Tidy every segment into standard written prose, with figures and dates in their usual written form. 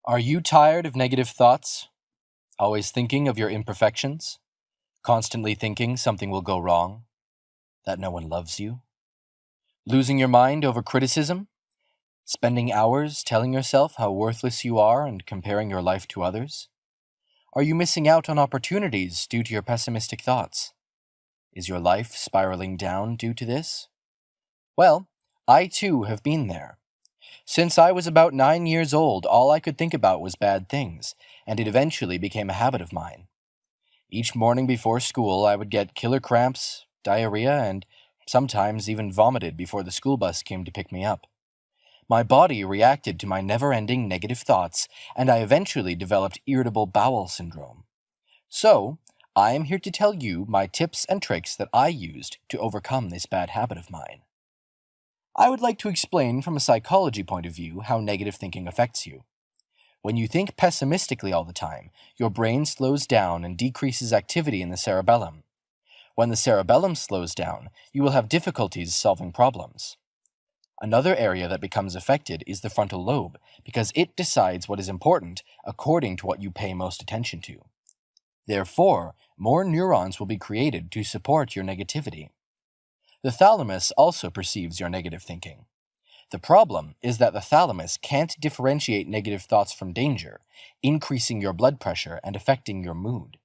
Are you tired of negative thoughts? Always thinking of your imperfections? Constantly thinking something will go wrong? That no one loves you? Losing your mind over criticism? Spending hours telling yourself how worthless you are and comparing your life to others? Are you missing out on opportunities due to your pessimistic thoughts? Is your life spiraling down due to this? Well, I too have been there. Since I was about 9 years old, all I could think about was bad things, and it eventually became a habit of mine. Each morning before school, I would get killer cramps, diarrhea, and sometimes even vomited before the school bus came to pick me up. My body reacted to my never-ending negative thoughts, and I eventually developed irritable bowel syndrome. So, I am here to tell you my tips and tricks that I used to overcome this bad habit of mine. I would like to explain from a psychology point of view how negative thinking affects you. When you think pessimistically all the time, your brain slows down and decreases activity in the cerebellum. When the cerebellum slows down, you will have difficulties solving problems. Another area that becomes affected is the frontal lobe, because it decides what is important according to what you pay most attention to. Therefore, more neurons will be created to support your negativity. The thalamus also perceives your negative thinking. The problem is that the thalamus can't differentiate negative thoughts from danger, increasing your blood pressure and affecting your mood.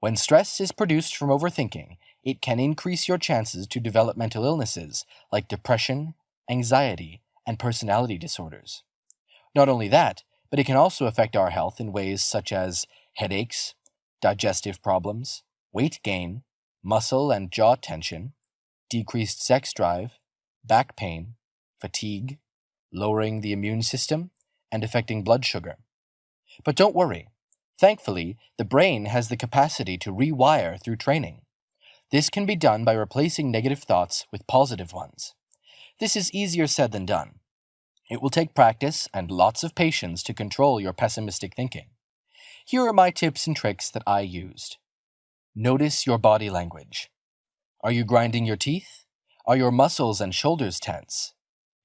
When stress is produced from overthinking, it can increase your chances to develop mental illnesses like depression, anxiety, and personality disorders. Not only that, but it can also affect our health in ways such as headaches, digestive problems, weight gain, muscle and jaw tension, decreased sex drive, back pain, fatigue, lowering the immune system, and affecting blood sugar. But don't worry. Thankfully, the brain has the capacity to rewire through training. This can be done by replacing negative thoughts with positive ones. This is easier said than done. It will take practice and lots of patience to control your pessimistic thinking. Here are my tips and tricks that I used. Notice your body language. Are you grinding your teeth? Are your muscles and shoulders tense?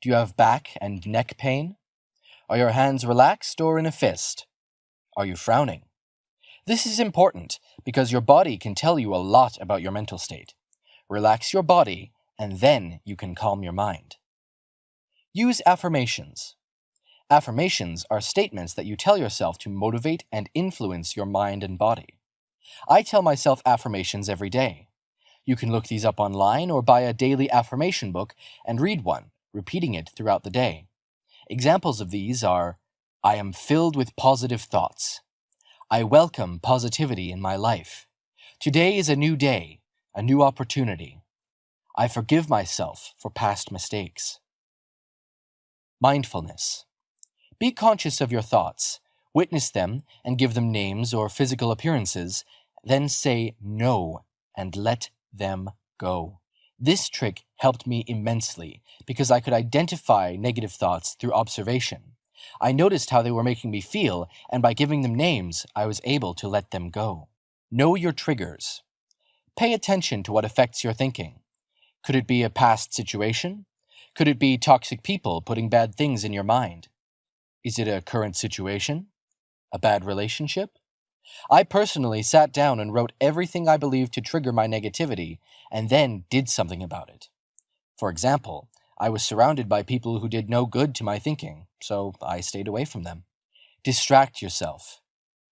Do you have back and neck pain? Are your hands relaxed or in a fist? Are you frowning? This is important because your body can tell you a lot about your mental state. Relax your body and then you can calm your mind. Use affirmations. Affirmations are statements that you tell yourself to motivate and influence your mind and body. I tell myself affirmations every day. You can look these up online or buy a daily affirmation book and read one, repeating it throughout the day. Examples of these are, I am filled with positive thoughts. I welcome positivity in my life. Today is a new day, a new opportunity. I forgive myself for past mistakes. Mindfulness. Be conscious of your thoughts, witness them and give them names or physical appearances, then say no and let them go. This trick helped me immensely because I could identify negative thoughts through observation. I noticed how they were making me feel, and by giving them names, I was able to let them go. Know your triggers. Pay attention to what affects your thinking. Could it be a past situation? Could it be toxic people putting bad things in your mind? Is it a current situation? A bad relationship? I personally sat down and wrote everything I believed to trigger my negativity, and then did something about it. For example, I was surrounded by people who did no good to my thinking, so I stayed away from them. Distract yourself.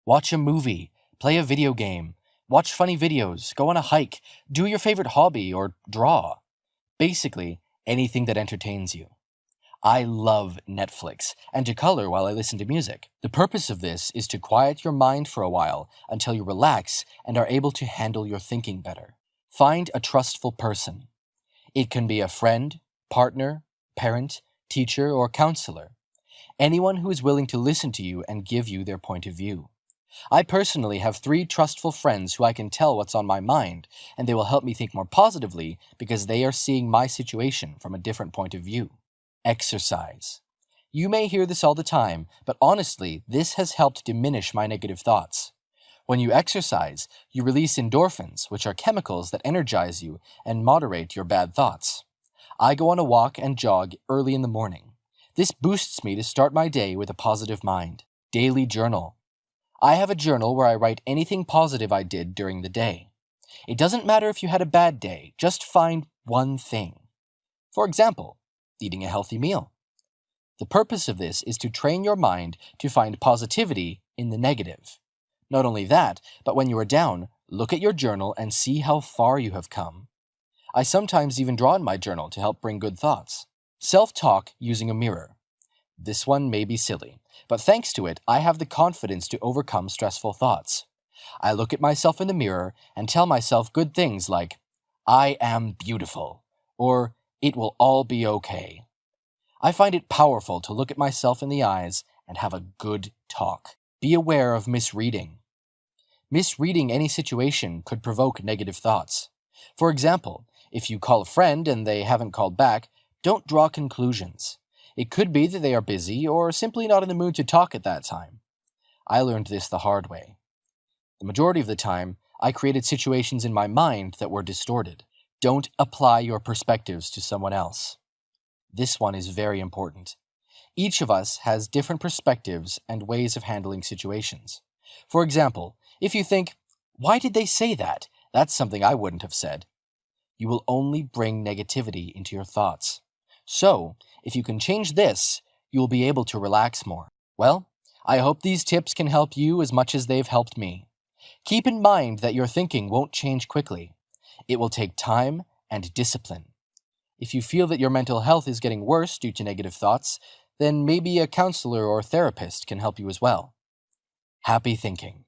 Watch a movie, play a video game, watch funny videos, go on a hike, do your favorite hobby, or draw. Basically, anything that entertains you. I love Netflix, and to color while I listen to music. The purpose of this is to quiet your mind for a while until you relax and are able to handle your thinking better. Find a trustful person. It can be a friend, partner, parent, teacher, or counselor. Anyone who is willing to listen to you and give you their point of view. I personally have 3 trustful friends who I can tell what's on my mind, and they will help me think more positively because they are seeing my situation from a different point of view. Exercise. You may hear this all the time, but honestly, this has helped diminish my negative thoughts. When you exercise, you release endorphins, which are chemicals that energize you and moderate your bad thoughts. I go on a walk and jog early in the morning. This boosts me to start my day with a positive mind. Daily journal. I have a journal where I write anything positive I did during the day. It doesn't matter if you had a bad day, just find one thing. For example, eating a healthy meal. The purpose of this is to train your mind to find positivity in the negative. Not only that, but when you are down, look at your journal and see how far you have come. I sometimes even draw in my journal to help bring good thoughts. Self-talk using a mirror. This one may be silly, but thanks to it, I have the confidence to overcome stressful thoughts. I look at myself in the mirror and tell myself good things like, I am beautiful, or it will all be okay. I find it powerful to look at myself in the eyes and have a good talk. Be aware of misreading. Misreading any situation could provoke negative thoughts. For example, if you call a friend and they haven't called back, don't draw conclusions. It could be that they are busy or simply not in the mood to talk at that time. I learned this the hard way. The majority of the time, I created situations in my mind that were distorted. Don't apply your perspectives to someone else. This one is very important. Each of us has different perspectives and ways of handling situations. For example, if you think, why did they say that? That's something I wouldn't have said. You will only bring negativity into your thoughts. So, if you can change this, you will be able to relax more. Well, I hope these tips can help you as much as they've helped me. Keep in mind that your thinking won't change quickly. It will take time and discipline. If you feel that your mental health is getting worse due to negative thoughts, then maybe a counselor or therapist can help you as well. Happy thinking.